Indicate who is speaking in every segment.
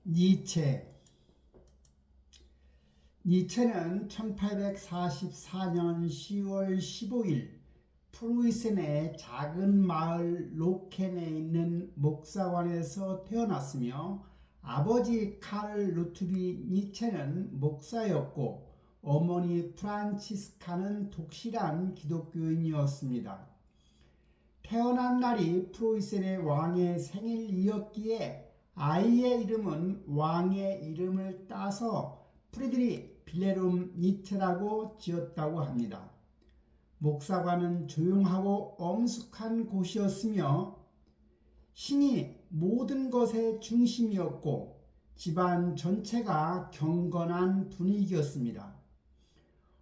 Speaker 1: 니체. 니체는 1844년 10월 15일 프루이센의 작은 마을 로켄에 있는 목사관에서 태어났으며 아버지 카를 루트비 니체는 목사였고 어머니 프란치스카는 독실한 기독교인이었습니다. 태어난 날이 프루이센의 왕의 생일이었기에 아이의 이름은 왕의 이름을 따서 프리드리 빌헤름 니체라고 지었다고 합니다. 목사관은 조용하고 엄숙한 곳이었으며 신이 모든 것의 중심이었고 집안 전체가 경건한 분위기였습니다.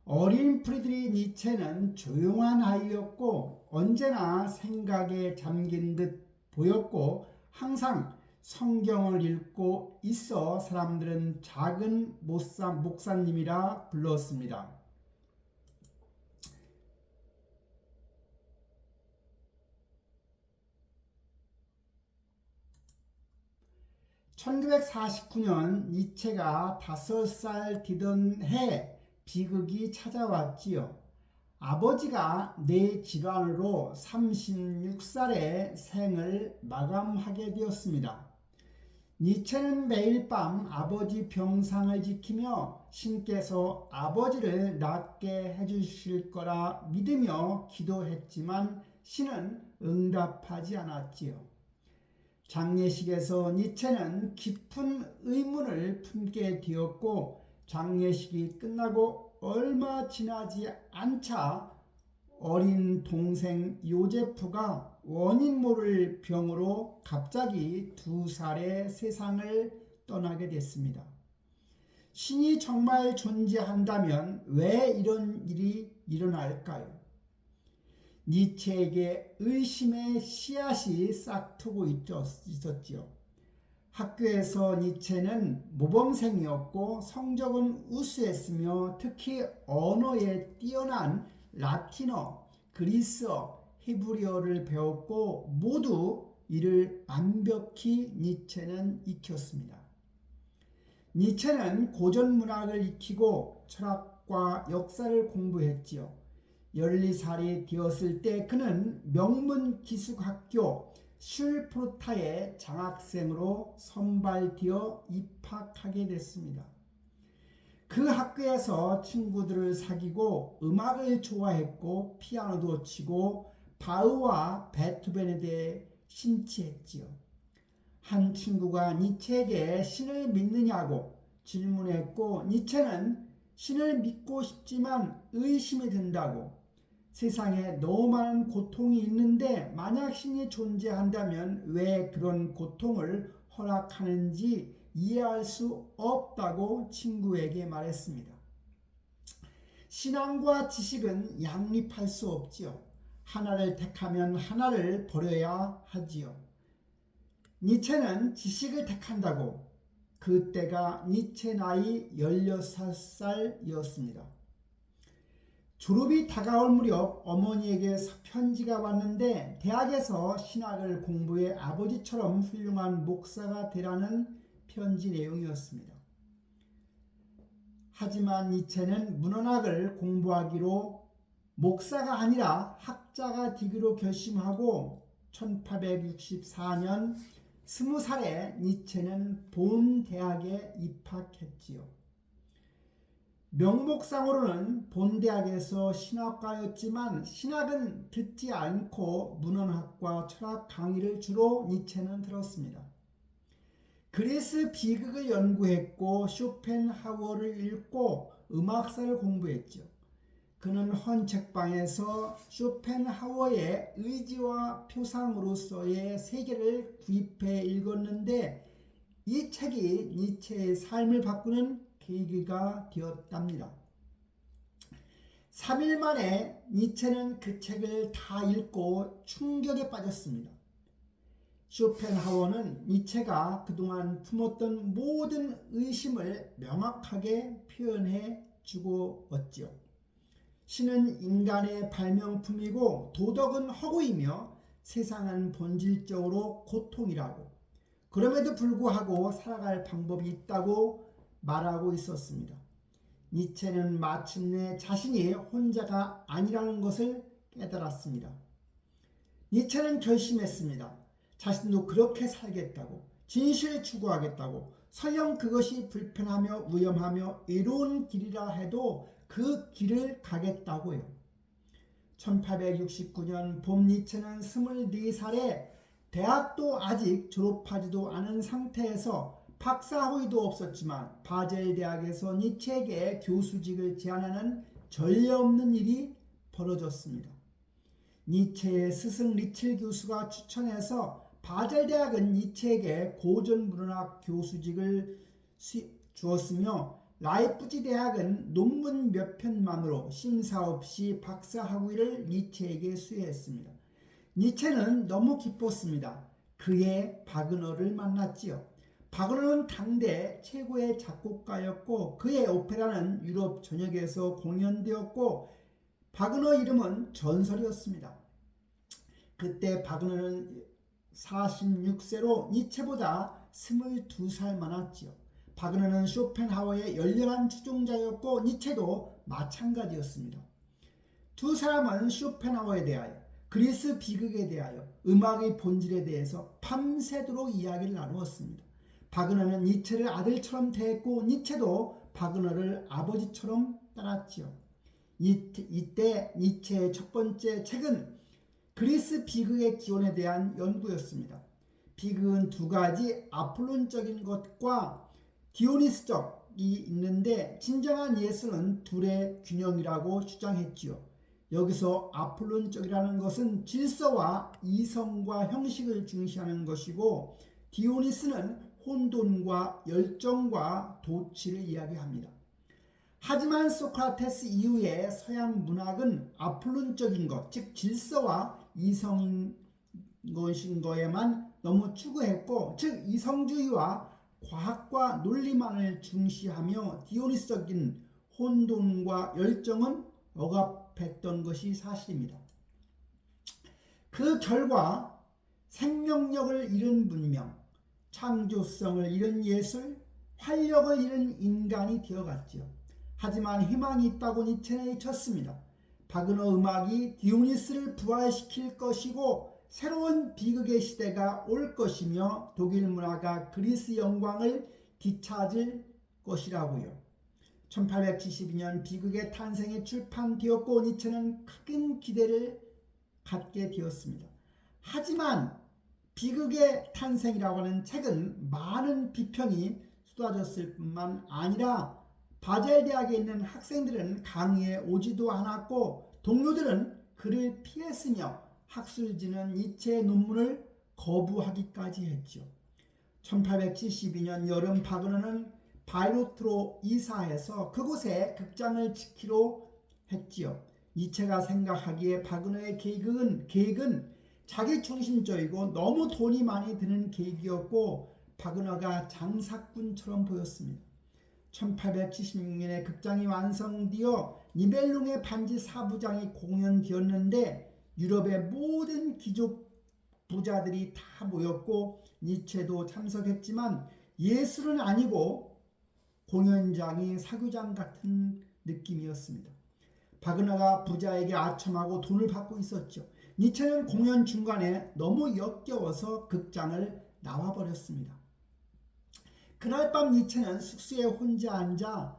Speaker 1: 어린 프리드리 니체는 조용한 아이였고 언제나 생각에 잠긴 듯 보였고 항상 성경을 읽고 있어 사람들은 작은 목사님이라 불렀습니다. 1949년 니체가 5살 되던 해 비극이 찾아왔지요. 아버지가 뇌 질환으로 36살에 생을 마감하게 되었습니다. 니체는 매일 밤 아버지 병상을 지키며 신께서 아버지를 낫게 해주실 거라 믿으며 기도했지만 신은 응답하지 않았지요. 장례식에서 니체는 깊은 의문을 품게 되었고 장례식이 끝나고 얼마 지나지 않자 어린 동생 요제프가 원인 모를 병으로 갑자기 2살에 세상을 떠나게 됐습니다. 신이 정말 존재한다면 왜 이런 일이 일어날까요? 니체에게 의심의 씨앗이 싹트고 있었지요. 학교에서 니체는 모범생이었고 성적은 우수했으며 특히 언어에 뛰어난 라틴어, 그리스어, 히브리어를 배웠고 모두 이를 완벽히 니체는 익혔습니다. 니체는 고전문학을 익히고 철학과 역사를 공부했지요. 12살이 되었을 때 그는 명문기숙학교 슐프루타의 장학생으로 선발되어 입학하게 됐습니다. 그 학교에서 친구들을 사귀고 음악을 좋아했고 피아노도 치고 바흐와 베토벤에 대해 심취했지요. 한 친구가 니체에게 신을 믿느냐고 질문했고 니체는 신을 믿고 싶지만 의심이 든다고, 세상에 너무 많은 고통이 있는데 만약 신이 존재한다면 왜 그런 고통을 허락하는지 이해할 수 없다고 친구에게 말했습니다. 신앙과 지식은 양립할 수 없지요. 하나를 택하면 하나를 버려야 하지요. 니체는 지식을 택한다고. 그때가 니체 나이 16살이었습니다. 졸업이 다가올 무렵 어머니에게 편지가 왔는데 대학에서 신학을 공부해 아버지처럼 훌륭한 목사가 되라는 편지 내용이었습니다. 하지만 니체는 문헌학을 공부하기로 목사가 아니라 학자가 되기로 결심하고 1864년 20살에 니체는 본 대학에 입학했지요. 명목상으로는 본 대학에서 신학과였지만 신학은 듣지 않고 문헌학과 철학 강의를 주로 니체는 들었습니다. 그리스 비극을 연구했고 쇼펜하우어를 읽고 음악사를 공부했죠. 그는 헌책방에서 쇼펜하우어의 의지와 표상으로서의 세계를 구입해 읽었는데 이 책이 니체의 삶을 바꾸는 계기가 되었답니다. 3일 만에 니체는 그 책을 다 읽고 충격에 빠졌습니다. 쇼펜하우어는 니체가 그동안 품었던 모든 의심을 명확하게 표현해 주었지요. 신은 인간의 발명품이고 도덕은 허구이며 세상은 본질적으로 고통이라고, 그럼에도 불구하고 살아갈 방법이 있다고 말하고 있었습니다. 니체는 마침내 자신이 혼자가 아니라는 것을 깨달았습니다. 니체는 결심했습니다. 자신도 그렇게 살겠다고, 진실을 추구하겠다고, 설령 그것이 불편하며 위험하며 외로운 길이라 해도 그 길을 가겠다고요. 1869년 봄 니체는 24살에 대학도 아직 졸업하지도 않은 상태에서 박사학위도 없었지만 바젤 대학에서 니체에게 교수직을 제안하는 전례 없는 일이 벌어졌습니다. 니체의 스승 리첼 교수가 추천해서 바젤 대학은 니체에게 고전 문학 교수직을 주었으며 라이프치 대학은 논문 몇 편만으로 심사 없이 박사 학위를 니체에게 수여했습니다. 니체는 너무 기뻤습니다. 그의 바그너를 만났지요. 바그너는 당대 최고의 작곡가였고 그의 오페라는 유럽 전역에서 공연되었고 바그너 이름은 전설이었습니다. 그때 바그너는 46세로 니체보다 22살 많았지요. 바그너는 쇼펜하우어의 열렬한 추종자였고 니체도 마찬가지였습니다. 두 사람은 쇼펜하우어에 대하여 그리스 비극에 대하여 음악의 본질에 대해서 밤새도록 이야기를 나누었습니다. 바그너는 니체를 아들처럼 대했고 니체도 바그너를 아버지처럼 따랐지요. 이때 니체의 첫 번째 책은 그리스 비극의 기원에 대한 연구였습니다. 비극은 두 가지 아폴론적인 것과 디오니스적이 있는데 진정한 예수는 둘의 균형이라고 주장했지요. 여기서 아폴론적이라는 것은 질서와 이성과 형식을 중시하는 것이고 디오니스는 혼돈과 열정과 도취를 이야기합니다. 하지만 소크라테스 이후에 서양 문학은 아폴론적인 것, 즉 질서와 이성인 것인 거에만 너무 추구했고, 즉 이성주의와 과학과 논리만을 중시하며 디오니스적인 혼돈과 열정은 억압했던 것이 사실입니다. 그 결과 생명력을 잃은 문명, 창조성을 잃은 예술, 활력을 잃은 인간이 되어갔지요. 하지만 희망이 있다고 니체는 외쳤습니다. 바그너 음악이 디오니스를 부활시킬 것이고 새로운 비극의 시대가 올 것이며 독일 문화가 그리스 영광을 되찾을 것이라고요. 1872년 비극의 탄생이 출판되었고 니체는 큰 기대를 갖게 되었습니다. 하지만 비극의 탄생이라고 하는 책은 많은 비평이 쏟아졌을 뿐만 아니라 바젤 대학에 있는 학생들은 강의에 오지도 않았고 동료들은 그를 피했으며 학술지는 니체의 논문을 거부하기까지 했죠. 1872년 여름 바그너는 바이로트로 이사해서 그곳에 극장을 짓기로 했지요. 니체가 생각하기에 바그너의 계획은 자기 중심적이고 너무 돈이 많이 드는 계획이었고 바그너가 장사꾼처럼 보였습니다. 1876년에 극장이 완성되어 니벨룽의 반지 4부장이 공연되었는데 유럽의 모든 귀족 부자들이 다 모였고 니체도 참석했지만 예술은 아니고 공연장이 사교장 같은 느낌이었습니다. 바그너가 부자에게 아첨하고 돈을 받고 있었죠. 니체는 공연 중간에 너무 역겨워서 극장을 나와버렸습니다. 그날 밤 니체는 숙소에 혼자 앉아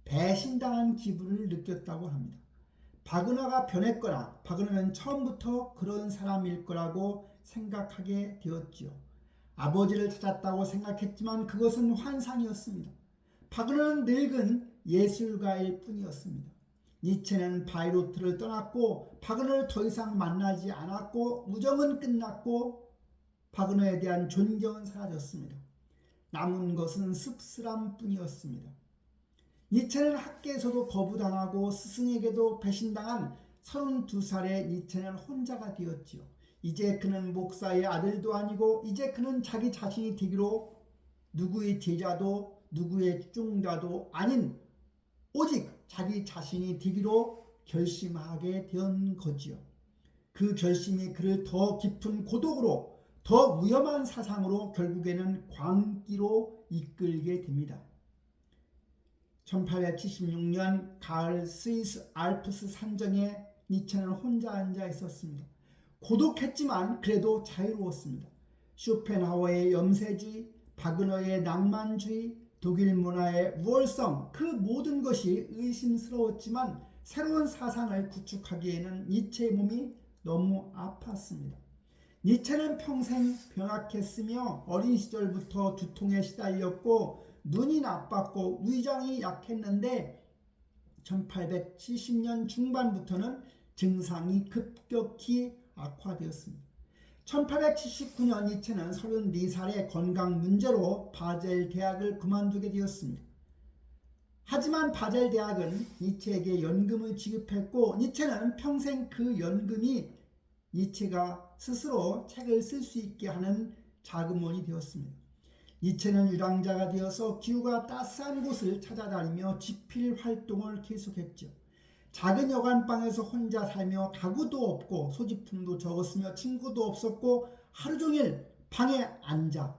Speaker 1: 배신당한 기분을 느꼈다고 합니다. 바그너가 변했거나 바그너는 처음부터 그런 사람일 거라고 생각하게 되었지요. 아버지를 찾았다고 생각했지만 그것은 환상이었습니다. 바그너는 늙은 예술가일 뿐이었습니다. 니체는 바이로트를 떠났고 바그너를 더 이상 만나지 않았고 우정은 끝났고 바그너에 대한 존경은 사라졌습니다. 남은 것은 씁쓸함 뿐이었습니다. 니체는 학계에서도 거부당하고 스승에게도 배신당한 32살의 니체는 혼자가 되었지요. 이제 그는 목사의 아들도 아니고 이제 그는 자기 자신이 되기로 누구의 제자도 누구의 추종자도 아닌 오직 자기 자신이 되기로 결심하게 된 거지요. 그 결심이 그를 더 깊은 고독으로 더 위험한 사상으로 결국에는 광기로 이끌게 됩니다. 1876년 가을 스위스 알프스 산정에 니체는 혼자 앉아 있었습니다. 고독했지만 그래도 자유로웠습니다. 쇼펜하우어의 염세주의, 바그너의 낭만주의, 독일 문화의 우월성, 그 모든 것이 의심스러웠지만 새로운 사상을 구축하기에는 니체의 몸이 너무 아팠습니다. 니체는 평생 병약했으며 어린 시절부터 두통에 시달렸고 눈이 나빴고 위장이 약했는데 1870년 중반부터는 증상이 급격히 악화되었습니다. 1879년 니체는 34살의 건강 문제로 바젤 대학을 그만두게 되었습니다. 하지만 바젤 대학은 니체에게 연금을 지급했고 니체는 평생 그 연금이 니체가 스스로 책을 쓸 수 있게 하는 자금원이 되었습니다. 니체는 유랑자가 되어서 기후가 따스한 곳을 찾아다니며 집필 활동을 계속했죠. 작은 여관방에서 혼자 살며 가구도 없고 소지품도 적었으며 친구도 없었고 하루 종일 방에 앉아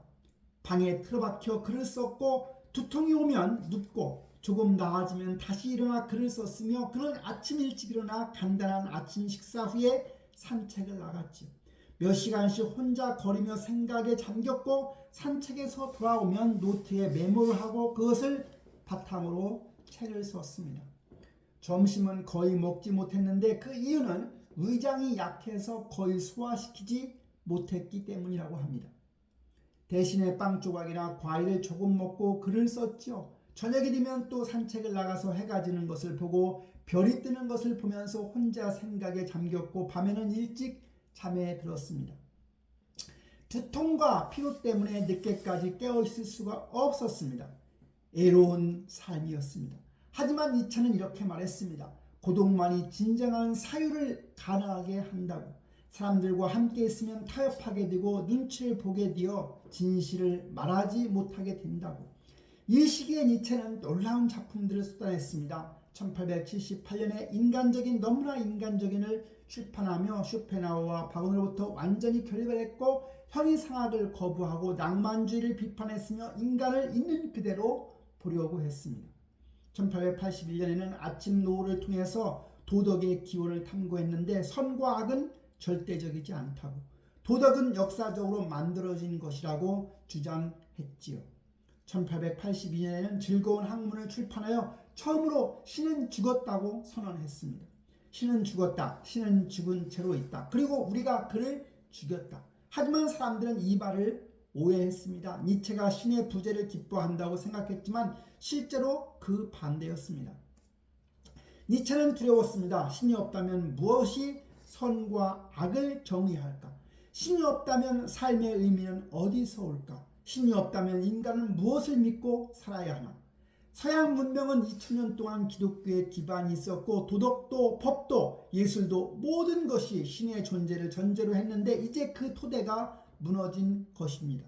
Speaker 1: 방에 틀어박혀 글을 썼고 두통이 오면 눕고 조금 나아지면 다시 일어나 글을 썼으며 그는 아침 일찍 일어나 간단한 아침 식사 후에 산책을 나갔지요. 몇 시간씩 혼자 걸으며 생각에 잠겼고 산책에서 돌아오면 노트에 메모를 하고 그것을 바탕으로 책을 썼습니다. 점심은 거의 먹지 못했는데 그 이유는 위장이 약해서 거의 소화시키지 못했기 때문이라고 합니다. 대신에 빵 조각이나 과일을 조금 먹고 글을 썼지요. 저녁이 되면 또 산책을 나가서 해가 지는 것을 보고 별이 뜨는 것을 보면서 혼자 생각에 잠겼고 밤에는 일찍 잠에 들었습니다. 두통과 피로 때문에 늦게까지 깨어있을 수가 없었습니다. 애로운 삶이었습니다. 하지만 니체는 이렇게 말했습니다. 고독만이 진정한 사유를 가능하게 한다고. 사람들과 함께 있으면 타협하게 되고 눈치를 보게 되어 진실을 말하지 못하게 된다고. 이 시기에 니체는 놀라운 작품들을 쏟아냈습니다. 1878년에 인간적인 너무나 인간적인을 출판하며 쇼펜하우어와 바그너로부터 완전히 결별했고 형이상학을 거부하고 낭만주의를 비판했으며 인간을 있는 그대로 보려고 했습니다. 1881년에는 아침 노을을 통해서 도덕의 기원을 탐구했는데 선과 악은 절대적이지 않다고, 도덕은 역사적으로 만들어진 것이라고 주장했지요. 1882년에는 즐거운 학문을 출판하여 처음으로 신은 죽었다고 선언했습니다. 신은 죽었다. 신은 죽은 채로 있다. 그리고 우리가 그를 죽였다. 하지만 사람들은 이 말을 오해했습니다. 니체가 신의 부재를 기뻐한다고 생각했지만 실제로 그 반대였습니다. 니체는 두려웠습니다. 신이 없다면 무엇이 선과 악을 정의할까? 신이 없다면 삶의 의미는 어디서 올까? 신이 없다면 인간은 무엇을 믿고 살아야 하나? 서양 문명은 2000년 동안 기독교의 기반이 있었고 도덕도 법도 예술도 모든 것이 신의 존재를 전제로 했는데 이제 그 토대가 무너진 것입니다.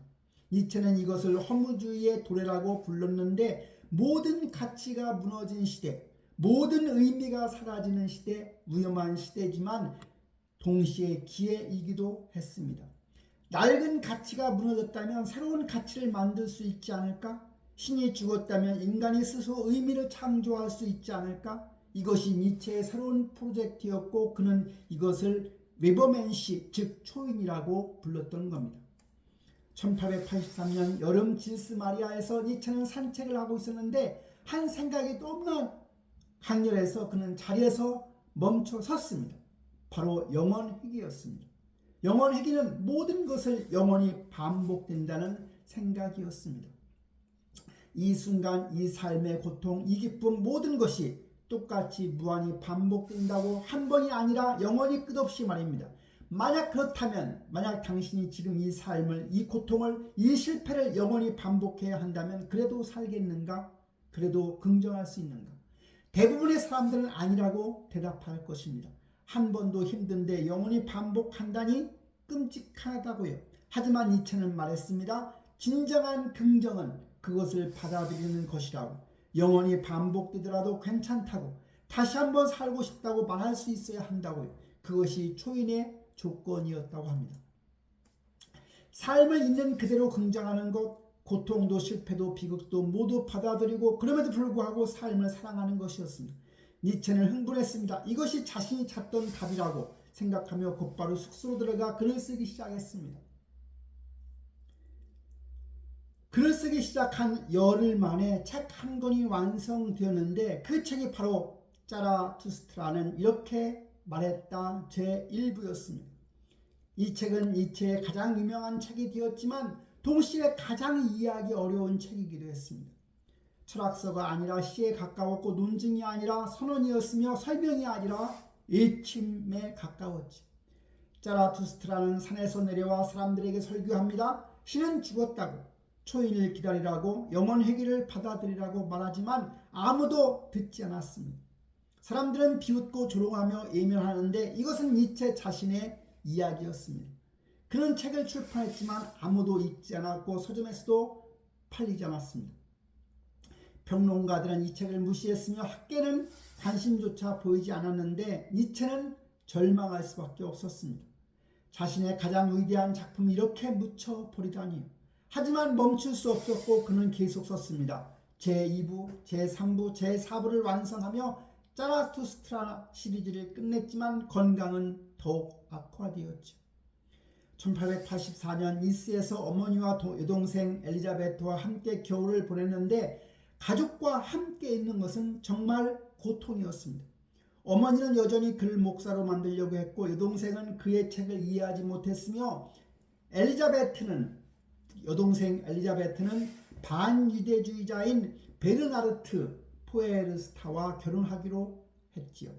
Speaker 1: 니체는 이것을 허무주의의 도래라고 불렀는데 모든 가치가 무너진 시대, 모든 의미가 사라지는 시대, 위험한 시대지만 동시에 기회이기도 했습니다. 낡은 가치가 무너졌다면 새로운 가치를 만들 수 있지 않을까? 신이 죽었다면 인간이 스스로 의미를 창조할 수 있지 않을까? 이것이 니체의 새로운 프로젝트였고 그는 이것을 웨버맨시, 즉 초인이라고 불렀던 겁니다. 1883년 여름 질스 마리아에서 니체는 산책을 하고 있었는데 한 생각이 너무나 강렬해서 그는 자리에서 멈춰 섰습니다. 바로 영원회귀였습니다. 영원회귀는 모든 것을 영원히 반복된다는 생각이었습니다. 이 순간, 이 삶의 고통, 이 기쁨 모든 것이 똑같이 무한히 반복된다고 한 번이 아니라 영원히 끝없이 말입니다. 만약 그렇다면, 만약 당신이 지금 이 삶을, 이 고통을, 이 실패를 영원히 반복해야 한다면 그래도 살겠는가? 그래도 긍정할 수 있는가? 대부분의 사람들은 아니라고 대답할 것입니다. 한 번도 힘든데 영원히 반복한다니 끔찍하다고요. 하지만 니체는 말했습니다. 진정한 긍정은 그것을 받아들이는 것이라고. 영원히 반복되더라도 괜찮다고, 다시 한번 살고 싶다고 말할 수 있어야 한다고요. 그것이 초인의 조건이었다고 합니다. 삶을 있는 그대로 긍정하는 것, 고통도 실패도 비극도 모두 받아들이고 그럼에도 불구하고 삶을 사랑하는 것이었습니다. 니체는 흥분했습니다. 이것이 자신이 찾던 답이라고 생각하며 곧바로 숙소로 들어가 글을 쓰기 시작했습니다. 글을 쓰기 시작한 열흘 만에 책 한 권이 완성되었는데 그 책이 바로 자라투스트라는 이렇게 말했다 제1부였습니다. 이 책은 니체의 가장 유명한 책이 되었지만 동시에 가장 이해하기 어려운 책이기도 했습니다. 철학서가 아니라 시에 가까웠고 논증이 아니라 선언이었으며 설명이 아니라 일침에 가까웠지. 자라투스트라는 산에서 내려와 사람들에게 설교합니다. 신은 죽었다고, 초인을 기다리라고, 영원 회귀를 받아들이라고 말하지만 아무도 듣지 않았습니다. 사람들은 비웃고 조롱하며 예면하는데 이것은 니체 자신의 이야기였습니다. 그는 책을 출판했지만 아무도 읽지 않았고 서점에서도 팔리지 않았습니다. 평론가들은 이 책을 무시했으며 학계는 관심조차 보이지 않았는데 니체는 절망할 수밖에 없었습니다. 자신의 가장 위대한 작품을 이렇게 묻혀버리다니. 하지만 멈출 수 없었고 그는 계속 썼습니다. 제2부, 제3부, 제4부를 완성하며 자라투스트라 시리즈를 끝냈지만 건강은 더욱 악화되었죠. 1884년 니스에서 어머니와 여동생 엘리자베트와 함께 겨울을 보냈는데 가족과 함께 있는 것은 정말 고통이었습니다. 어머니는 여전히 그를 목사로 만들려고 했고 여동생은 그의 책을 이해하지 못했으며 여동생 엘리자베트는 반유대주의자인 베르나르트 포에르스타와 결혼하기로 했지요.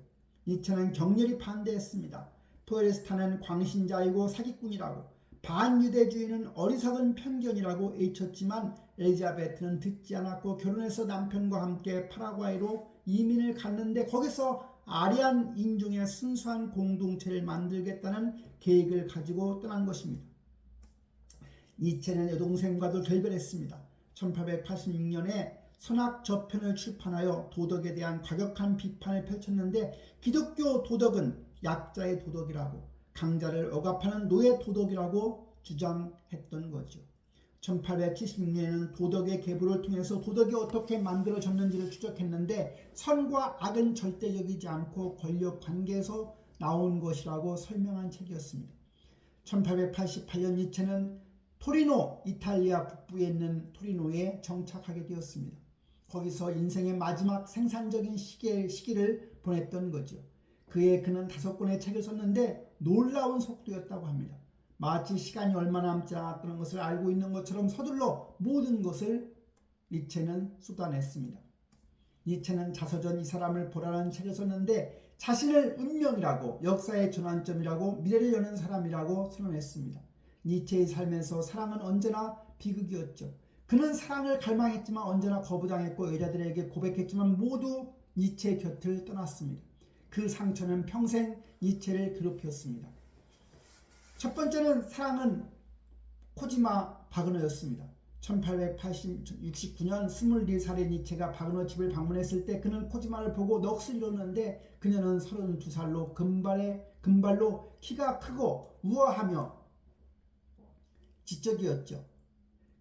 Speaker 1: 니체는 격렬히 반대했습니다. 포에르스타는 광신자이고 사기꾼이라고, 반유대주의는 어리석은 편견이라고 외쳤지만 엘리자베트는 듣지 않았고 결혼해서 남편과 함께 파라과이로 이민을 갔는데 거기서 아리안 인종의 순수한 공동체를 만들겠다는 계획을 가지고 떠난 것입니다. 니체는 여동생과도 결별했습니다. 1886년에 선악 저편을 출판하여 도덕에 대한 과격한 비판을 펼쳤는데 기독교 도덕은 약자의 도덕이라고, 강자를 억압하는 노예 도덕이라고 주장했던 거죠. 1876년에는 도덕의 계보를 통해서 도덕이 어떻게 만들어졌는지를 추적했는데 선과 악은 절대적이지 않고 권력 관계에서 나온 것이라고 설명한 책이었습니다. 1888년 니체는 토리노, 이탈리아 북부에 있는 토리노에 정착하게 되었습니다. 거기서 인생의 마지막 생산적인 시기를 보냈던 거죠. 그는 5권의 책을 썼는데 놀라운 속도였다고 합니다. 마치 시간이 얼마 남지 않았다는 것을 알고 있는 것처럼 서둘러 모든 것을 니체는 쏟아냈습니다. 니체는 자서전 이 사람을 보라는 책을 썼는데 자신을 운명이라고, 역사의 전환점이라고, 미래를 여는 사람이라고 선언했습니다. 니체의 삶에서 사랑은 언제나 비극이었죠. 그는 사랑을 갈망했지만 언제나 거부당했고 여자들에게 고백했지만 모두 니체의 곁을 떠났습니다. 그 상처는 평생 니체를 괴롭혔습니다. 첫 번째는 사랑은 코지마 바그너였습니다. 1869년 24살의 니체가 바그너 집을 방문했을 때 그는 코지마를 보고 넋을 잃었는데 그녀는 32살로 금발로 키가 크고 우아하며 지적이었죠.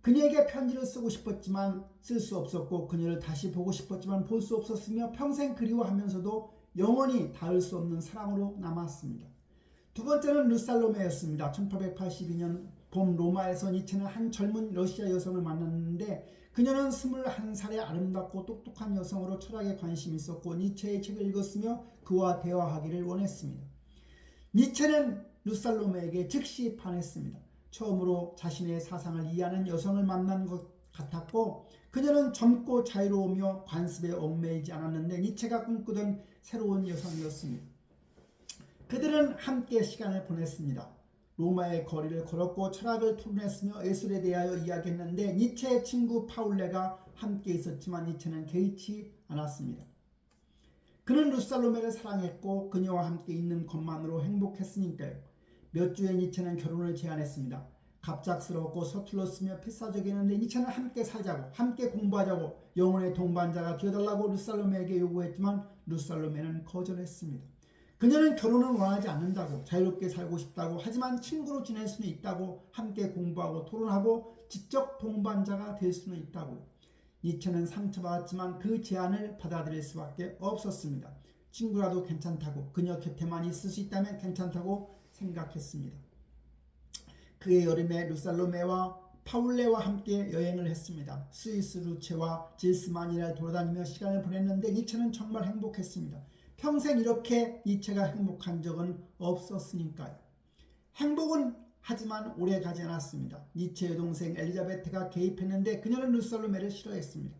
Speaker 1: 그녀에게 편지를 쓰고 싶었지만 쓸 수 없었고 그녀를 다시 보고 싶었지만 볼 수 없었으며 평생 그리워하면서도 영원히 닿을 수 없는 사랑으로 남았습니다. 두 번째는 르살로메였습니다. 1882년 봄 로마에서 니체는 한 젊은 러시아 여성을 만났는데 그녀는 21살의 아름답고 똑똑한 여성으로 철학에 관심이 있었고 니체의 책을 읽었으며 그와 대화하기를 원했습니다. 니체는 르살로메에게 즉시 반했습니다. 처음으로 자신의 사상을 이해하는 여성을 만난 것 같았고 그녀는 젊고 자유로우며 관습에 얽매이지 않았는데 니체가 꿈꾸던 새로운 여성이었습니다. 그들은 함께 시간을 보냈습니다. 로마의 거리를 걸었고 철학을 토론했으며 예술에 대하여 이야기했는데 니체의 친구 파울레가 함께 있었지만 니체는 개의치 않았습니다. 그는 루살로메를 사랑했고 그녀와 함께 있는 것만으로 행복했으니까요. 몇 주에 니체는 결혼을 제안했습니다. 갑작스럽고 서툴렀으며 필사적이었는데 니체는 함께 살자고, 함께 공부하자고, 영혼의 동반자가 되어달라고 루살로메에게 요구했지만 루살로메는 거절했습니다. 그녀는 결혼을 원하지 않는다고, 자유롭게 살고 싶다고, 하지만 친구로 지낼 수는 있다고, 함께 공부하고 토론하고 지적 동반자가 될 수는 있다고. 니체는 상처받았지만 그 제안을 받아들일 수밖에 없었습니다. 친구라도 괜찮다고, 그녀 곁에만 있을 수 있다면 괜찮다고 생각했습니다. 그의 여름에 루살로메와 파울레와 함께 여행을 했습니다. 스위스 루체와 질스만이를 돌아다니며 시간을 보냈는데 니체는 정말 행복했습니다. 평생 이렇게 니체가 행복한 적은 없었으니까요. 행복은 하지만 오래 가지 않았습니다. 니체의 동생 엘리자베트가 개입했는데 그녀는 루살로메를 싫어했습니다.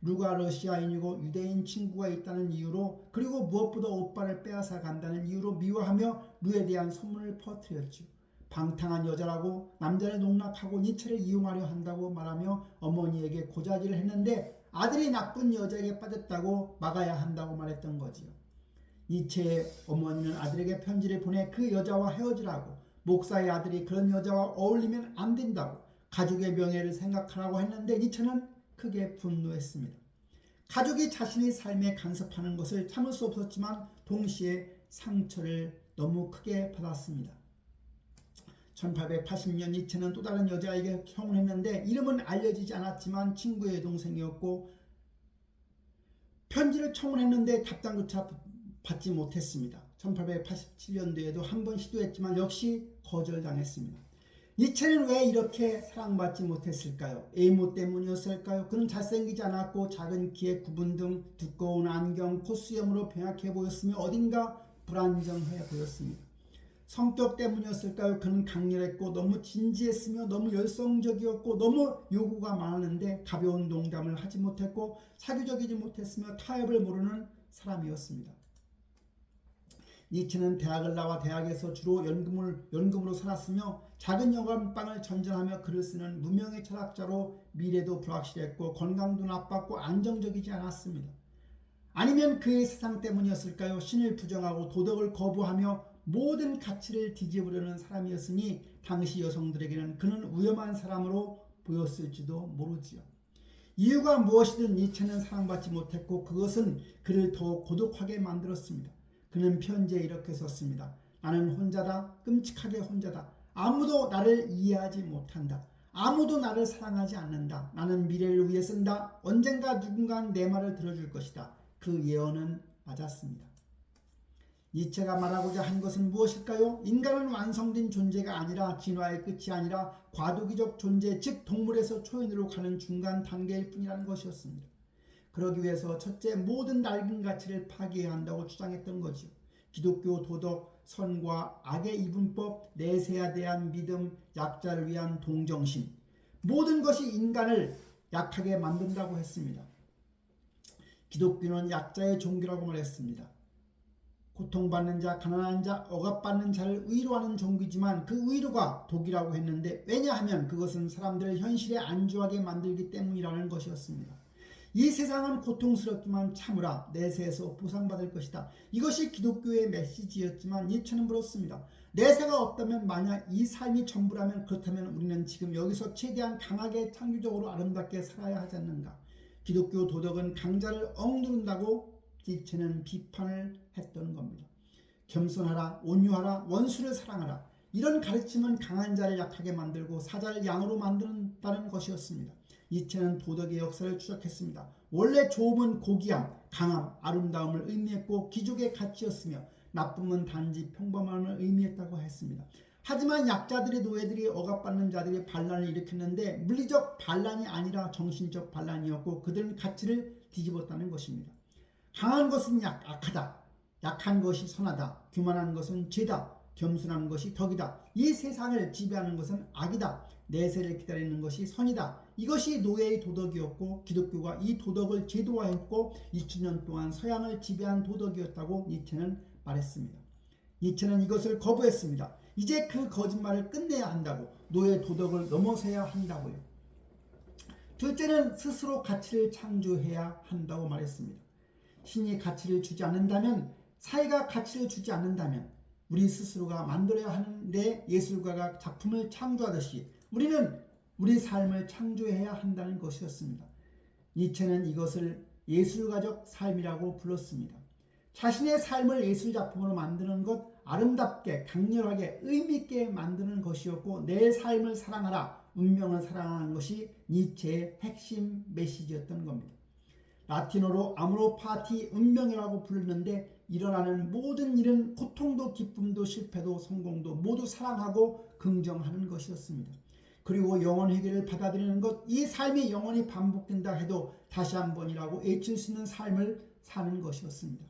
Speaker 1: 루가 러시아인이고 유대인 친구가 있다는 이유로, 그리고 무엇보다 오빠를 빼앗아 간다는 이유로 미워하며 루에 대한 소문을 퍼뜨렸죠. 방탕한 여자라고, 남자를 농락하고 니체를 이용하려 한다고 말하며 어머니에게 고자질을 했는데 아들이 나쁜 여자에게 빠졌다고 막아야 한다고 말했던 거지요. 니체의 어머니는 아들에게 편지를 보내 그 여자와 헤어지라고, 목사의 아들이 그런 여자와 어울리면 안 된다고, 가족의 명예를 생각하라고 했는데 니체는 크게 분노했습니다. 가족이 자신의 삶에 간섭하는 것을 참을 수 없었지만 동시에 상처를 너무 크게 받았습니다. 1880년 니체는 또 다른 여자에게 결혼했는데 이름은 알려지지 않았지만 친구의 동생이었고, 편지를 청혼했는데 답장조차 받지 못했습니다. 1887년도에도 한 번 시도했지만 역시 거절당했습니다. 니체는 왜 이렇게 사랑받지 못했을까요? 외모 때문이었을까요? 그는 잘생기지 않았고 작은 키에 구분 등 두꺼운 안경, 콧수염으로 병약해 보였으며 어딘가 불안정해 보였습니다. 성격 때문이었을까요? 그는 강렬했고 너무 진지했으며 너무 열성적이었고 너무 요구가 많았는데 가벼운 농담을 하지 못했고 사교적이지 못했으며 타협을 모르는 사람이었습니다. 니체는 대학을 나와 대학에서 주로 연금으로 살았으며 작은 여관방을 전전하며 글을 쓰는 무명의 철학자로 미래도 불확실했고 건강도 나빴고 안정적이지 않았습니다. 아니면 그의 세상 때문이었을까요? 신을 부정하고 도덕을 거부하며 모든 가치를 뒤집으려는 사람이었으니 당시 여성들에게는 그는 위험한 사람으로 보였을지도 모르지요. 이유가 무엇이든 니체는 사랑받지 못했고 그것은 그를 더욱 고독하게 만들었습니다. 그는 편지에 이렇게 썼습니다. 나는 혼자다. 끔찍하게 혼자다. 아무도 나를 이해하지 못한다. 아무도 나를 사랑하지 않는다. 나는 미래를 위해 쓴다. 언젠가 누군가는 내 말을 들어줄 것이다. 그 예언은 맞았습니다. 니체가 말하고자 한 것은 무엇일까요? 인간은 완성된 존재가 아니라 진화의 끝이 아니라 과도기적 존재, 즉 동물에서 초인으로 가는 중간 단계일 뿐이라는 것이었습니다. 그러기 위해서 첫째, 모든 낡은 가치를 파괴해야 한다고 주장했던 거죠. 기독교 도덕, 선과 악의 이분법, 내세에 대한 믿음, 약자를 위한 동정심, 모든 것이 인간을 약하게 만든다고 했습니다. 기독교는 약자의 종교라고 말했습니다. 고통받는 자, 가난한 자, 억압받는 자를 위로하는 종교지만 그 위로가 독이라고 했는데 왜냐하면 그것은 사람들을 현실에 안주하게 만들기 때문이라는 것이었습니다. 이 세상은 고통스럽지만 참으라, 내세에서 보상받을 것이다. 이것이 기독교의 메시지였지만 니체는 물었습니다. 내세가 없다면 만약 이 삶이 전부라면 그렇다면 우리는 지금 여기서 최대한 강하게 창조적으로 아름답게 살아야 하지 않는가? 기독교 도덕은 강자를 억누른다고 니체는 비판을 했던 겁니다. 겸손하라, 온유하라, 원수를 사랑하라. 이런 가르침은 강한 자를 약하게 만들고 사자를 양으로 만든다는 것이었습니다. 니체는 도덕의 역사를 추적했습니다. 원래 좋음은 고귀함, 강함, 아름다움을 의미했고 귀족의 가치였으며 나쁨은 단지 평범함을 의미했다고 했습니다. 하지만 약자들의 노예들이 억압받는 자들이 반란을 일으켰는데 물리적 반란이 아니라 정신적 반란이었고 그들은 가치를 뒤집었다는 것입니다. 강한 것은 악하다. 약한 것이 선하다. 교만한 것은 죄다. 겸손한 것이 덕이다. 이 세상을 지배하는 것은 악이다. 내세를 기다리는 것이 선이다. 이것이 노예의 도덕이었고 기독교가 이 도덕을 제도화했고 2000년 동안 서양을 지배한 도덕이었다고 니체는 말했습니다. 니체는 이것을 거부했습니다. 이제 그 거짓말을 끝내야 한다고, 노예 도덕을 넘어서야 한다고요. 둘째는 스스로 가치를 창조해야 한다고 말했습니다. 신이 가치를 주지 않는다면, 사회가 가치를 주지 않는다면 우리 스스로가 만들어야 하는데 예술가가 작품을 창조하듯이 우리는 우리 삶을 창조해야 한다는 것이었습니다. 니체는 이것을 예술가적 삶이라고 불렀습니다. 자신의 삶을 예술작품으로 만드는 것, 아름답게 강렬하게 의미있게 만드는 것이었고 내 삶을 사랑하라, 운명을 사랑하는 것이 니체의 핵심 메시지였던 겁니다. 라틴어로 아모로 파티, 운명이라고 부르는데 일어나는 모든 일은 고통도 기쁨도 실패도 성공도 모두 사랑하고 긍정하는 것이었습니다. 그리고 영혼 회개를 받아들이는 것, 이 삶이 영원히 반복된다 해도 다시 한 번이라고 외칠 수 있는 삶을 사는 것이었습니다.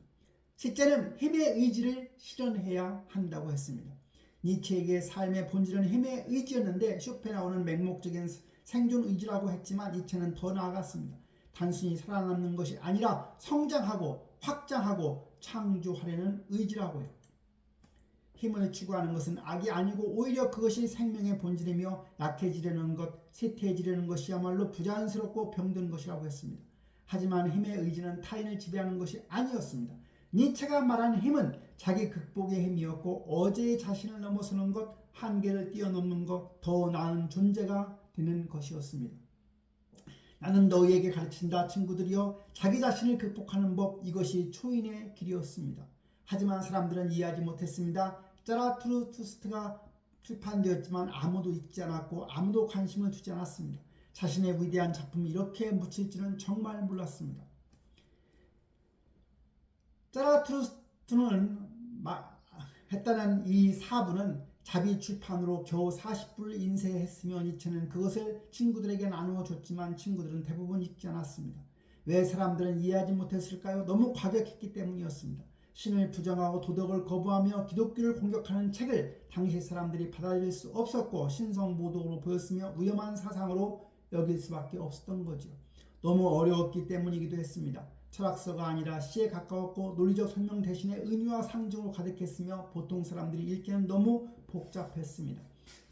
Speaker 1: 셋째는 힘의 의지를 실현해야 한다고 했습니다. 니체에게 삶의 본질은 힘의 의지였는데 쇼펜하우는 맹목적인 생존 의지라고 했지만 니체는 더 나아갔습니다. 단순히 살아남는 것이 아니라 성장하고 확장하고 창조하려는 의지라고요. 힘을 추구하는 것은 악이 아니고 오히려 그것이 생명의 본질이며 약해지려는 것, 쇠퇴해지려는 것이야말로 부자연스럽고 병든 것이라고 했습니다. 하지만 힘의 의지는 타인을 지배하는 것이 아니었습니다. 니체가 말하는 힘은 자기 극복의 힘이었고 어제의 자신을 넘어서는 것, 한계를 뛰어넘는 것, 더 나은 존재가 되는 것이었습니다. 나는 너희에게 가르친다 친구들이여, 자기 자신을 극복하는 법, 이것이 초인의 길이었습니다. 하지만 사람들은 이해하지 못했습니다. 자라투스트가 출판되었지만 아무도 읽지 않았고 아무도 관심을 두지 않았습니다. 자신의 위대한 작품이 이렇게 묻힐 줄은 정말 몰랐습니다. 자라투스트는 했다는 이 사부는 자비 출판으로 겨우 40불을 인쇄했으며 니체는 그것을 친구들에게 나누어 줬지만 친구들은 대부분 읽지 않았습니다. 왜 사람들은 이해하지 못했을까요? 너무 과격했기 때문이었습니다. 신을 부정하고 도덕을 거부하며 기독교를 공격하는 책을 당시 사람들이 받아들일 수 없었고 신성모독으로 보였으며 위험한 사상으로 여길 수밖에 없었던 거죠. 너무 어려웠기 때문이기도 했습니다. 철학서가 아니라 시에 가까웠고 논리적 설명 대신에 은유와 상징으로 가득했으며 보통 사람들이 읽기에는 너무 복잡했습니다.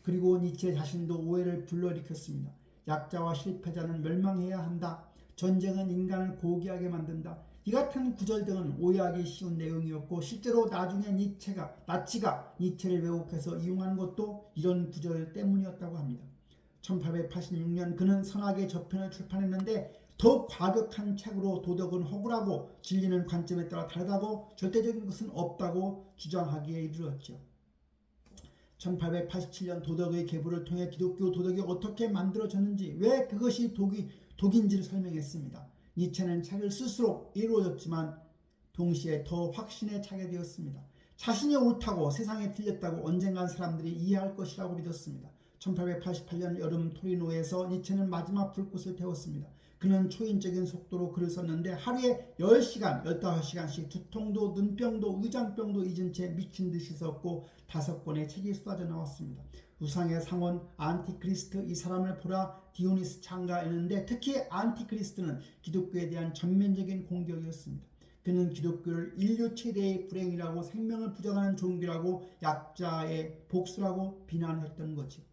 Speaker 1: 그리고 니체 자신도 오해를 불러일으켰습니다. 약자와 실패자는 멸망해야 한다. 전쟁은 인간을 고귀하게 만든다. 이 같은 구절 등은 오해하기 쉬운 내용이었고 실제로 나중에 나치가 니체를 왜곡해서 이용한 것도 이런 구절 때문이었다고 합니다. 1886년 그는 선악의 저편을 출판했는데 더욱 과격한 책으로 도덕은 허구라고 진리는 관점에 따라 다르다고 절대적인 것은 없다고 주장하기에 이르렀죠. 1887년 도덕의 계보를 통해 기독교 도덕이 어떻게 만들어졌는지, 왜 그것이 독인지를 설명했습니다. 니체는 책을 쓸수록 이루어졌지만 동시에 더 확신에 차게 되었습니다. 자신이 옳다고 세상에 틀렸다고 언젠간 사람들이 이해할 것이라고 믿었습니다. 1888년 여름 토리노에서 니체는 마지막 불꽃을 태웠습니다. 그는 초인적인 속도로 글을 썼는데 하루에 10시간, 15시간씩 두통도 눈병도 위장병도 잊은 채 미친 듯이 썼고 5권의 책이 쏟아져 나왔습니다. 우상의 상원, 안티크리스트, 이 사람을 보라, 디오니스 창가였는데 특히 안티크리스트는 기독교에 대한 전면적인 공격이었습니다. 그는 기독교를 인류 최대의 불행이라고, 생명을 부정하는 종교라고, 약자의 복수라고 비난했던 거죠.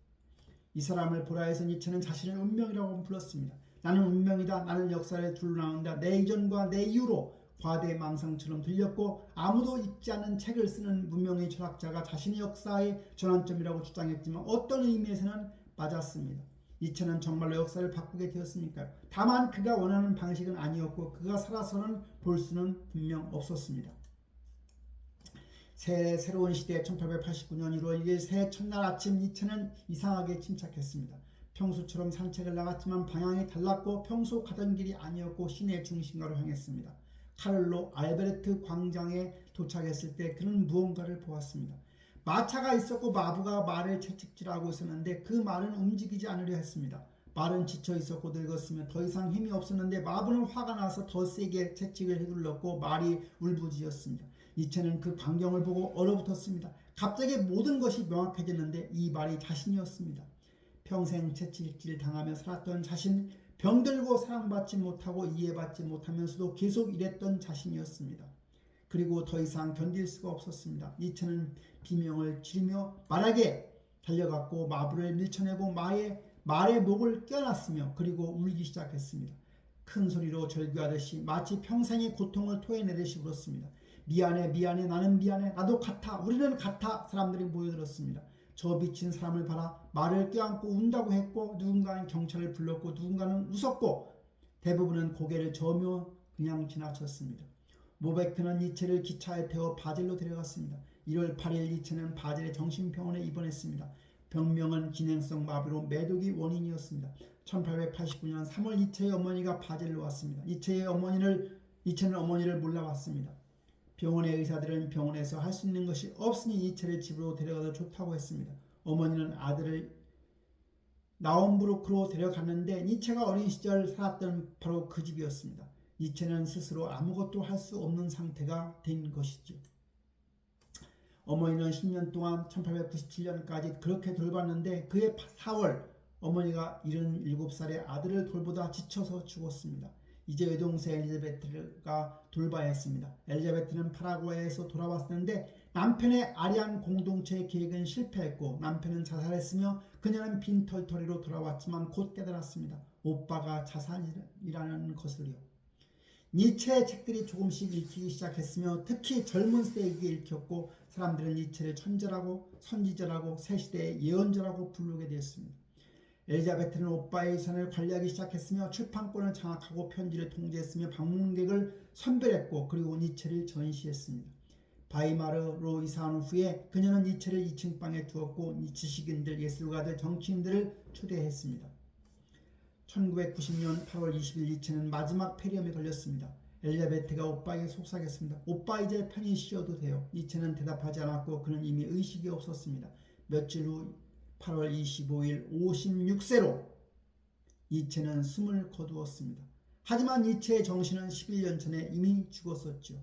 Speaker 1: 이 사람을 보라 해서 니체는 자신을 운명이라고 불렀습니다. 나는 운명이다. 나는 역사를 둘러나온다. 내 이전과 내 이후로 과대망상처럼 들렸고 아무도 읽지 않는 책을 쓰는 무명의 철학자가 자신의 역사의 전환점이라고 주장했지만 어떤 의미에서는 맞았습니다. 니체는 정말로 역사를 바꾸게 되었으니까요. 다만 그가 원하는 방식은 아니었고 그가 살아서는 볼 수는 분명 없었습니다. 새로운 시대 1889년 1월 1일 새해 첫날 아침 니체는 이상하게 침착했습니다. 평소처럼 산책을 나갔지만 방향이 달랐고 평소 가던 길이 아니었고 시내 중심가로 향했습니다. 카를로 알베르트 광장에 도착했을 때 그는 무언가를 보았습니다. 마차가 있었고 마부가 말을 채찍질하고 있었는데 그 말은 움직이지 않으려 했습니다. 말은 지쳐 있었고 늙었으며 더 이상 힘이 없었는데 마부는 화가 나서 더 세게 채찍을 휘둘렀고 말이 울부짖었습니다. 니체는 그 광경을 보고 얼어붙었습니다. 갑자기 모든 것이 명확해졌는데 이 말이 자신이었습니다. 평생 채찍질 당하며 살았던 자신, 병들고 사랑받지 못하고 이해받지 못하면서도 계속 일했던 자신이었습니다. 그리고 더 이상 견딜 수가 없었습니다. 니체는 비명을 지르며 말하게 달려갔고 마부를 밀쳐내고 말의 목을 껴놨으며 그리고 울기 시작했습니다. 큰 소리로 절규하듯이 마치 평생의 고통을 토해내듯이 울었습니다. 미안해, 미안해, 나는 미안해, 나도 같아, 우리는 같아. 사람들이 모여들었습니다. 저 미친 사람을 봐라. 말을 껴안고 운다고 했고 누군가는 경찰을 불렀고 누군가는 웃었고 대부분은 고개를 저으며 그냥 지나쳤습니다. 모베크는 니체를 기차에 태워 바젤로 데려갔습니다. 1월 8일 니체는 바젤의 정신병원에 입원했습니다. 병명은 기능성 마비로 매독이 원인이었습니다. 1889년 3월 니체의 어머니가 바젤로 왔습니다. 니체는 어머니를 몰라봤습니다. 병원의 의사들은 병원에서 할 수 있는 것이 없으니 니체를 집으로 데려가도 좋다고 했습니다. 어머니는 아들을 나움부르크로 데려갔는데 니체가 어린 시절 살았던 바로 그 집이었습니다. 니체는 스스로 아무것도 할 수 없는 상태가 된 것이죠. 어머니는 10년 동안 1897년까지 그렇게 돌봤는데 그해 4월 어머니가 77살의 아들을 돌보다 지쳐서 죽었습니다. 이제 여동생 엘리자베트가 돌봐야 했습니다. 엘리자베트는 파라과이에서 돌아왔었는데 남편의 아리안 공동체 계획은 실패했고 남편은 자살했으며 그녀는 빈털터리로 돌아왔지만 곧 깨달았습니다. 오빠가 자살이라는 것을요. 니체의 책들이 조금씩 읽히기 시작했으며 특히 젊은 세대에게 읽혔고 사람들은 니체를 천재라고 선지자라고 새시대의 예언자라고 부르게 되었습니다. 엘리자베트는 오빠의 유산을 관리하기 시작했으며 출판권을 장악하고 편지를 통제했으며 방문객을 선별했고 그리고 니체를 전시했습니다. 바이마르로 이사한 후에 그녀는 니체를 2층 방에 두었고 지식인들, 예술가들, 정치인들을 초대했습니다. 1990년 8월 20일 니체는 마지막 폐렴에 걸렸습니다. 엘리자베트가 오빠에게 속삭였습니다. 오빠 이제 편히 쉬어도 돼요. 니체는 대답하지 않았고 그는 이미 의식이 없었습니다. 며칠 후 8월 25일 56세로 니체는 숨을 거두었습니다. 하지만 니체의 정신은 11년 전에 이미 죽었었죠.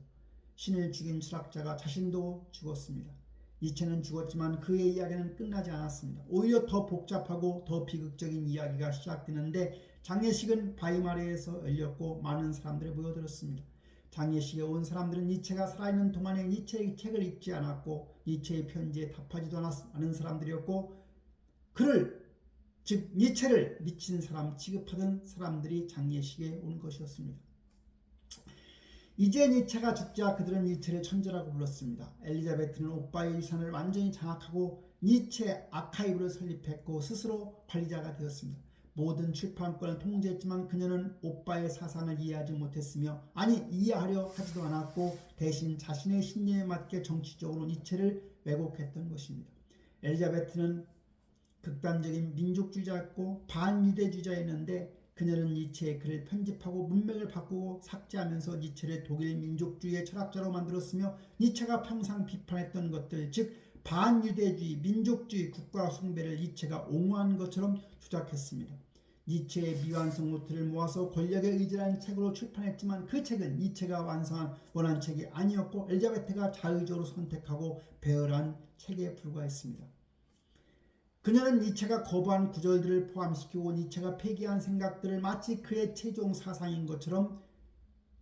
Speaker 1: 신을 죽인 철학자가 자신도 죽었습니다. 니체는 죽었지만 그의 이야기는 끝나지 않았습니다. 오히려 더 복잡하고 더 비극적인 이야기가 시작되는데 장례식은 바이마르에서 열렸고 많은 사람들이 모여들었습니다. 장례식에 온 사람들은 니체가 살아있는 동안에 니체의 책을 읽지 않았고 니체의 편지에 답하지도 않은 사람들이었고 즉 니체를 미친 사람 취급하던 사람들이 장례식에 온 것이었습니다. 이제 니체가 죽자 그들은 니체를 천재라고 불렀습니다. 엘리자베트는 오빠의 유산을 완전히 장악하고 니체 아카이브를 설립했고 스스로 관리자가 되었습니다. 모든 출판권을 통제했지만 그녀는 오빠의 사상을 이해하지 못했으며 이해하려 하지도 않았고 대신 자신의 신념에 맞게 정치적으로 니체를 왜곡했던 것입니다. 엘리자베트는 극단적인 민족주의자였고 반유대주의자였는데 그녀는 니체의 글을 편집하고 문맥을 바꾸고 삭제하면서 니체를 독일 민족주의의 철학자로 만들었으며 니체가 평생 비판했던 것들 즉 반유대주의, 민족주의, 국가 숭배를 니체가 옹호한 것처럼 주장했습니다. 니체의 미완성 노트를 모아서 권력에 의지하는 책으로 출판했지만 그 책은 니체가 완성한 원한 책이 아니었고 엘리자베트가 자의적으로 선택하고 배열한 책에 불과했습니다. 그녀는 니체가 거부한 구절들을 포함시키고 니체가 폐기한 생각들을 마치 그의 최종 사상인 것처럼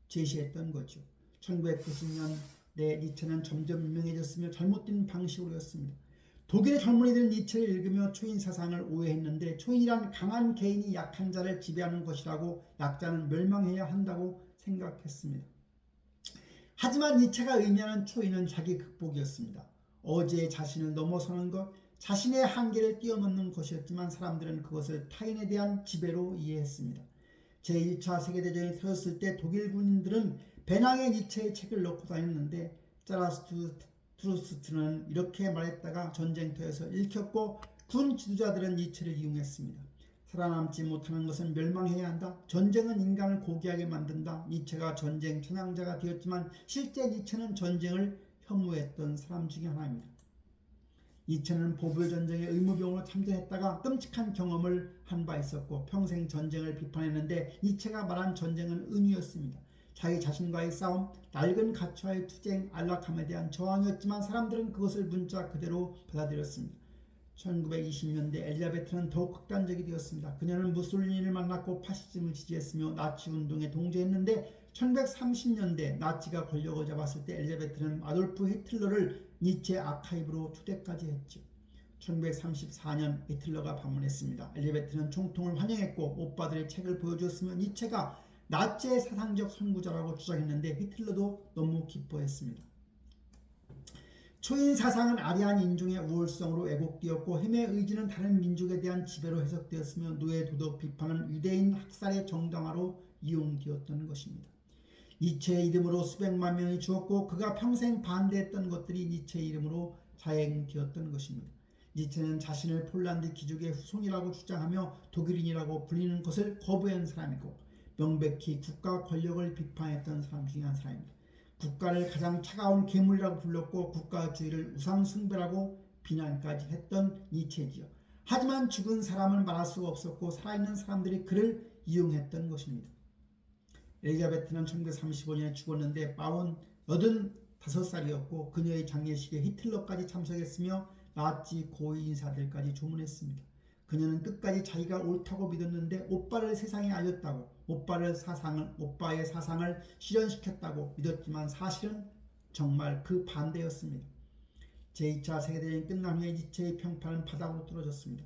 Speaker 1: 제시했던 거죠. 1990년대 니체는 점점 유명해졌으며 잘못된 방식으로였습니다. 독일의 젊은이들은 니체를 읽으며 초인 사상을 오해했는데 초인이란 강한 개인이 약한 자를 지배하는 것이라고 약자는 멸망해야 한다고 생각했습니다. 하지만 니체가 의미하는 초인은 자기 극복이었습니다. 어제의 자신을 넘어서는 것, 자신의 한계를 뛰어넘는 것이었지만 사람들은 그것을 타인에 대한 지배로 이해했습니다. 제1차 세계대전이 터졌을 때 독일 군인들은 배낭에 니체의 책을 넣고 다녔는데 자라투스트는 이렇게 말했다가 전쟁터에서 읽혔고 군 지도자들은 니체를 이용했습니다. 살아남지 못하는 것은 멸망해야 한다. 전쟁은 인간을 고귀하게 만든다. 니체가 전쟁 찬양자가 되었지만 실제 니체는 전쟁을 혐오했던 사람 중에 하나입니다. 니체는 보불전쟁에 의무병으로 참전했다가 끔찍한 경험을 한 바 있었고 평생 전쟁을 비판했는데 니체가 말한 전쟁은 은유였습니다. 자기 자신과의 싸움, 낡은 가치와의 투쟁, 안락함에 대한 저항이었지만 사람들은 그것을 문자 그대로 받아들였습니다. 1920년대 엘리자베트는 더욱 극단적이 되었습니다. 그녀는 무솔리니를 만났고 파시즘을 지지했으며 나치 운동에 동조했는데 1930년대 나치가 권력을 잡았을 때 엘리자베트는 아돌프 히틀러를 니체 아카이브로 초대까지 했죠. 1934년 히틀러가 방문했습니다. 엘리자베트는 총통을 환영했고 오빠들의 책을 보여주었으며 니체가 나치의 사상적 선구자라고 주장했는데 히틀러도 너무 기뻐했습니다. 초인 사상은 아리안 인종의 우월성으로 왜곡되었고 햄의 의지는 다른 민족에 대한 지배로 해석되었으며 노예 도덕 비판은 유대인 학살의 정당화로 이용되었던 것입니다. 니체의 이름으로 수백만 명이 죽었고 그가 평생 반대했던 것들이 니체의 이름으로 자행되었던 것입니다. 니체는 자신을 폴란드 귀족의 후손이라고 주장하며 독일인이라고 불리는 것을 거부한 사람이고 명백히 국가 권력을 비판했던 사람 중에 한 사람입니다. 국가를 가장 차가운 괴물이라고 불렀고 국가주의를 우상숭배라고 비난까지 했던 니체지요. 하지만 죽은 사람은 말할 수가 없었고 살아있는 사람들이 그를 이용했던 것입니다. 엘리자베트는 1935년에 죽었는데 마흔 85살이었고 그녀의 장례식에 히틀러까지 참석했으며 나치 고위 인사들까지 조문했습니다. 그녀는 끝까지 자기가 옳다고 믿었는데 오빠를 세상에 알렸다고 오빠의 사상을 실현시켰다고 믿었지만 사실은 정말 그 반대였습니다. 제2차 세계대전이 끝난 후에 니체의 평판은 바닥으로 떨어졌습니다.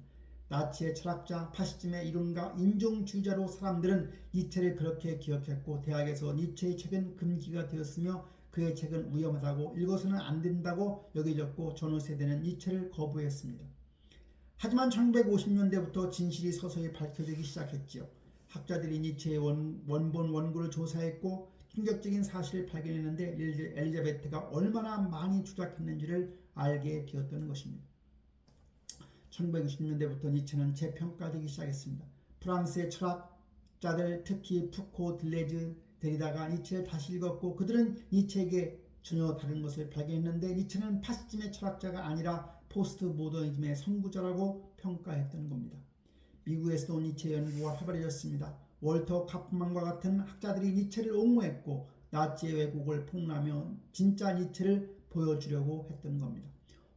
Speaker 1: 나치의 철학자, 파시즘의 이론가, 인종주의자로 사람들은 니체를 그렇게 기억했고 대학에서 니체의 책은 금기가 되었으며 그의 책은 위험하다고 읽어서는 안 된다고 여겨졌고 전후 세대는 니체를 거부했습니다. 하지만 1950년대부터 진실이 서서히 밝혀지기 시작했지요. 학자들이 니체의 원본 원고를 조사했고 충격적인 사실을 발견했는데 엘리자베트가 얼마나 많이 주작했는지를 알게 되었던 것입니다. 1960년대부터 니체는 재평가되기 시작했습니다. 프랑스의 철학자들 특히 푸코, 들레즈, 데리다가 니체를 다시 읽었고 그들은 니체에게 전혀 다른 것을 발견했는데 니체는 파시즘의 철학자가 아니라 포스트 모더니즘의 선구자라고 평가했던 겁니다. 미국에서도 니체 연구가 활발해졌습니다. 월터 카프만과 같은 학자들이 니체를 옹호했고 나치의 왜곡을 폭로하며 진짜 니체를 보여주려고 했던 겁니다.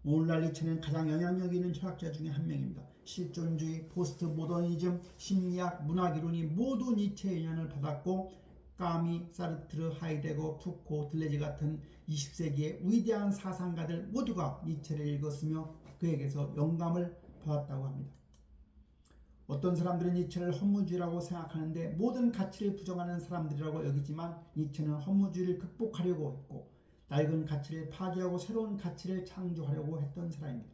Speaker 1: 오늘날 니체는 가장 영향력 있는 철학자 중에 한 명입니다. 실존주의, 포스트 모더니즘, 심리학, 문학이론이 모두 니체의 영향을 받았고 까미, 사르트르, 하이데거, 푸코, 들레즈 같은 20세기의 위대한 사상가들 모두가 니체를 읽었으며 그에게서 영감을 받았다고 합니다. 어떤 사람들은 니체를 허무주의라고 생각하는데 모든 가치를 부정하는 사람들이라고 여기지만 니체는 허무주의를 극복하려고 했고 낡은 가치를 파괴하고 새로운 가치를 창조하려고 했던 사람입니다.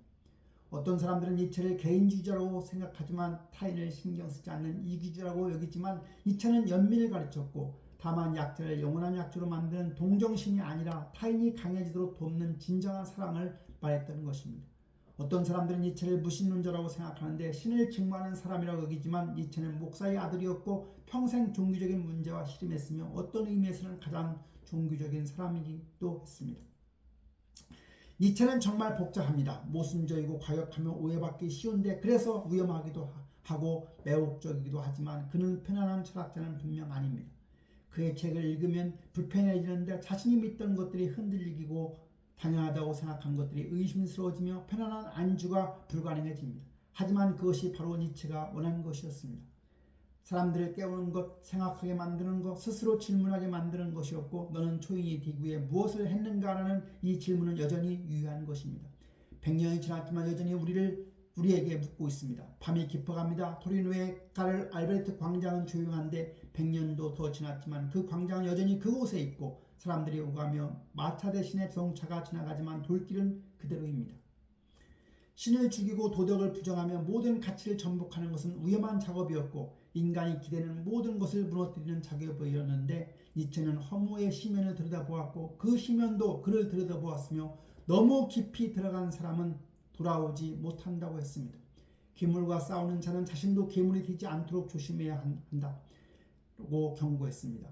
Speaker 1: 어떤 사람들은 니체를 개인주의자로 생각하지만 타인을 신경 쓰지 않는 이기주의라고 여기지만 니체는 연민을 가르쳤고 다만 약자를 영원한 약자로 만드는 동정심이 아니라 타인이 강해지도록 돕는 진정한 사랑을 말했던 것입니다. 어떤 사람들은 니체를 무신론자라고 생각하는데 신을 증거하는 사람이라고 여기지만 니체는 목사의 아들이었고 평생 종교적인 문제와 씨름했으며 어떤 의미에서는 가장 종교적인 사람이기도 했습니다. 니체는 정말 복잡합니다. 모순적이고 과격하며 오해받기 쉬운데 그래서 위험하기도 하고 매혹적이기도 하지만 그는 편안한 철학자는 분명 아닙니다. 그의 책을 읽으면 불편해지는데 자신이 믿던 것들이 흔들리고 당연하다고 생각한 것들이 의심스러워지며 편안한 안주가 불가능해집니다. 하지만 그것이 바로 니체가 원한 것이었습니다. 사람들을 깨우는 것, 생각하게 만드는 것, 스스로 질문하게 만드는 것이었고 너는 초인이 디구에 무엇을 했는가라는 이 질문은 여전히 유효한 것입니다. 100년이 지났지만 여전히 우리에게 묻고 있습니다. 밤이 깊어갑니다. 토리노의 카를 알베르트 광장은 조용한데 100년도 더 지났지만 그 광장은 여전히 그곳에 있고 사람들이 오가며 마차 대신에 자동차가 지나가지만 돌길은 그대로입니다. 신을 죽이고 도덕을 부정하며 모든 가치를 전복하는 것은 위험한 작업이었고 인간이 기대는 모든 것을 무너뜨리는 작업이었는데 니체는 허무의 심연을 들여다보았고 그 심연도 그를 들여다보았으며 너무 깊이 들어간 사람은 돌아오지 못한다고 했습니다. 괴물과 싸우는 자는 자신도 괴물이 되지 않도록 조심해야 한다고 경고했습니다.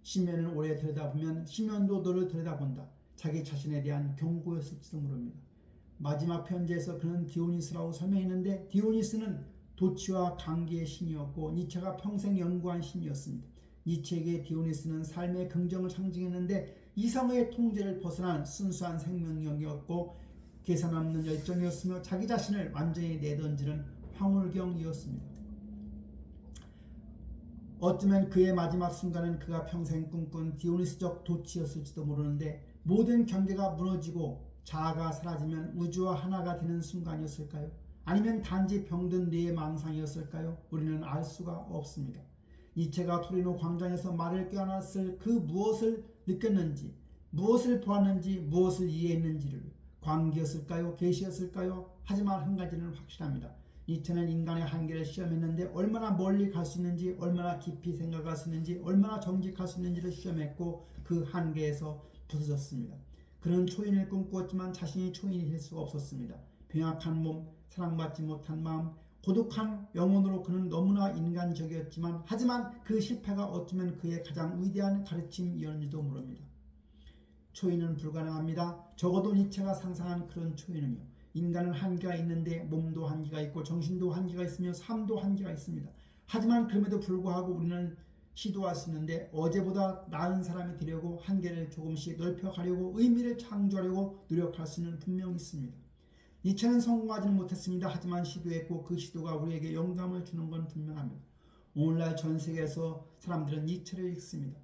Speaker 1: 심연을 오래 들여다보면 심연도 너를 들여다본다. 자기 자신에 대한 경고였을지도 모릅니다. 마지막 편지에서 그는 디오니스라고 설명했는데 디오니스는 도치와 관계의 신이었고 니체가 평생 연구한 신이었습니다. 니체에게 디오니스는 삶의 긍정을 상징했는데 이성의 통제를 벗어난 순수한 생명력이었고 계산 없는 열정이었으며 자기 자신을 완전히 내던지는 황홀경이었습니다. 어쩌면 그의 마지막 순간은 그가 평생 꿈꾼 디오니스적 도치였을지도 모르는데 모든 경계가 무너지고 자아가 사라지면 우주와 하나가 되는 순간이었을까요? 아니면 단지 병든 뇌의 망상이었을까요? 우리는 알 수가 없습니다. 니체가 토리노 광장에서 말을 껴안았을 그 무엇을 느꼈는지, 무엇을 보았는지, 무엇을 이해했는지를 광기였을까요? 계시였을까요? 하지만 한 가지는 확실합니다. 니체는 인간의 한계를 시험했는데 얼마나 멀리 갈 수 있는지, 얼마나 깊이 생각할 수 있는지, 얼마나 정직할 수 있는지를 시험했고 그 한계에서 부서졌습니다. 그는 초인을 꿈꾸었지만 자신이 초인이 될 수가 없었습니다. 병약한 몸, 사랑받지 못한 마음, 고독한 영혼으로 그는 너무나 인간적이었지만 하지만 그 실패가 어쩌면 그의 가장 위대한 가르침이었는지도 모릅니다. 초인은 불가능합니다. 적어도 니체가 상상한 그런 초인은요. 인간은 한계가 있는데 몸도 한계가 있고 정신도 한계가 있으며 삶도 한계가 있습니다. 하지만 그럼에도 불구하고 우리는 시도할 수 있는데 어제보다 나은 사람이 되려고 한계를 조금씩 넓혀가려고 의미를 창조하려고 노력할 수는 분명히 있습니다. 니체는 성공하지는 못했습니다. 하지만 시도했고 그 시도가 우리에게 영감을 주는 건 분명합니다. 오늘날 전 세계에서 사람들은 니체를 읽습니다.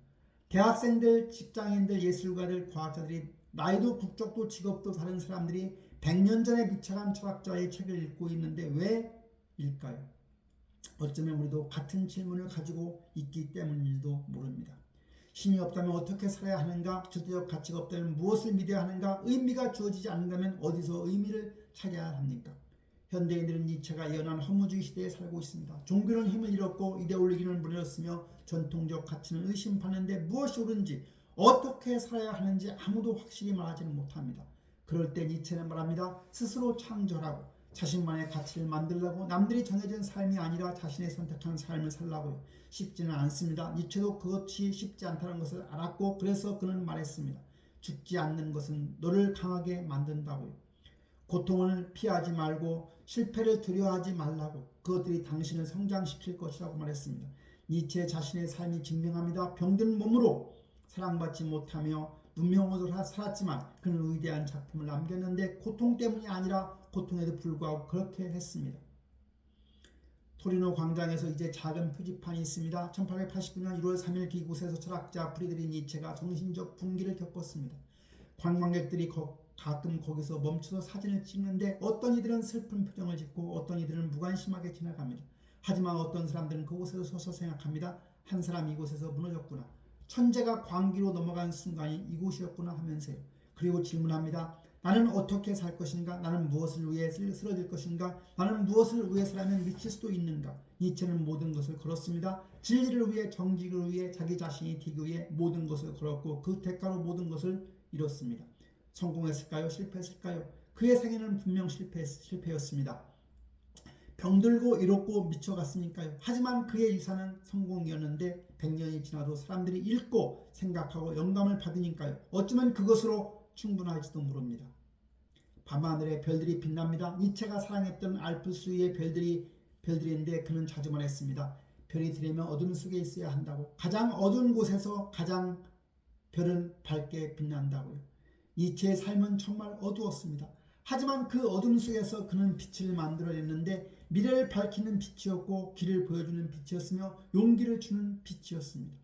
Speaker 1: 대학생들, 직장인들, 예술가들, 과학자들이 나이도 국적도 직업도 다른 사람들이 100년 전에 미쳐간 철학자의 책을 읽고 있는데 왜일까요? 어쩌면 우리도 같은 질문을 가지고 있기 때문인지도 모릅니다. 신이 없다면 어떻게 살아야 하는가? 주도적 가치가 없다면 무엇을 믿어야 하는가? 의미가 주어지지 않는다면 어디서 의미를 찾아야 합니까? 현대인들은 니체가 예언한 허무주의 시대에 살고 있습니다. 종교는 힘을 잃었고 이데올로기는 무너졌으며 전통적 가치는 의심하는데 무엇이 옳은지 어떻게 살아야 하는지 아무도 확실히 말하지는 못합니다. 그럴 때 니체는 말합니다. 스스로 창조하고 자신만의 가치를 만들려고 남들이 정해진 삶이 아니라 자신의 선택한 삶을 살라고요. 쉽지는 않습니다. 니체도 그것이 쉽지 않다는 것을 알았고 그래서 그는 말했습니다. 죽지 않는 것은 너를 강하게 만든다고요. 고통을 피하지 말고 실패를 두려워하지 말라고 그것들이 당신을 성장시킬 것이라고 말했습니다. 니체 자신의 삶이 증명합니다. 병든 몸으로 사랑받지 못하며 무명으로 살았지만 그는 위대한 작품을 남겼는데 고통 때문이 아니라 고통에도 불구하고 그렇게 했습니다. 토리노 광장에서 이제 작은 표지판이 있습니다. 1889년 1월 3일 이곳에서 철학자 프리드리히 니체가 정신적 분기를 겪었습니다. 관광객들이 가끔 거기서 멈춰서 사진을 찍는데 어떤 이들은 슬픈 표정을 짓고 어떤 이들은 무관심하게 지나갑니다. 하지만 어떤 사람들은 그곳에서 서서 생각합니다. 한 사람이 이곳에서 무너졌구나. 천재가 광기로 넘어간 순간이 이곳이었구나 하면서요. 그리고 질문합니다. 나는 어떻게 살 것인가? 나는 무엇을 위해 쓰러질 것인가? 나는 무엇을 위해서라면 미칠 수도 있는가? 니체는 모든 것을 걸었습니다. 진리를 위해, 정직을 위해, 자기 자신이 되기 위해 모든 것을 걸었고 그 대가로 모든 것을 이뤘습니다. 성공했을까요? 실패했을까요? 그의 생애는 분명 실패였습니다. 병들고 이롭고 미쳐갔으니까요. 하지만 그의 유산은 성공이었는데 100년이 지나도 사람들이 읽고 생각하고 영감을 받으니까요. 어쩌면 그것으로 충분할지도 모릅니다. 밤하늘에 별들이 빛납니다. 니체가 사랑했던 알프스 위의 별들인데 그는 자주 말했습니다. 별이 들이면 어둠 속에 있어야 한다고. 가장 어두운 곳에서 가장 별은 밝게 빛난다고요. 니체의 삶은 정말 어두웠습니다. 하지만 그 어둠 속에서 그는 빛을 만들어냈는데 미래를 밝히는 빛이었고 길을 보여주는 빛이었으며 용기를 주는 빛이었습니다.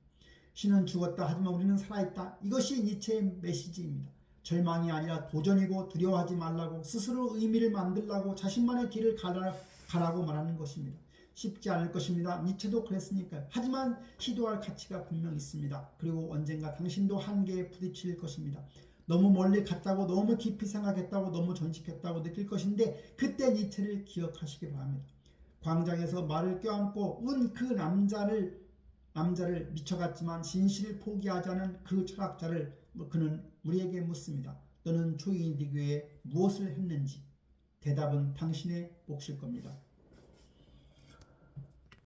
Speaker 1: 신은 죽었다 하지만 우리는 살아있다. 이것이 니체의 메시지입니다. 절망이 아니라 도전이고 두려워하지 말라고 스스로 의미를 만들라고 자신만의 길을 가라고 말하는 것입니다. 쉽지 않을 것입니다. 니체도 그랬으니까요. 하지만 시도할 가치가 분명 있습니다. 그리고 언젠가 당신도 한계에 부딪힐 것입니다. 너무 멀리 갔다고 너무 깊이 생각했다고 너무 전직했다고 느낄 것인데 그때 니체를 기억하시기 바랍니다. 광장에서 말을 껴안고 운 그 남자를 미쳐갔지만 진실을 포기하지 않은 그 철학자를 그는 우리에게 묻습니다. 너는 초인이 되기 위해 무엇을 했는지? 대답은 당신의 몫일 겁니다.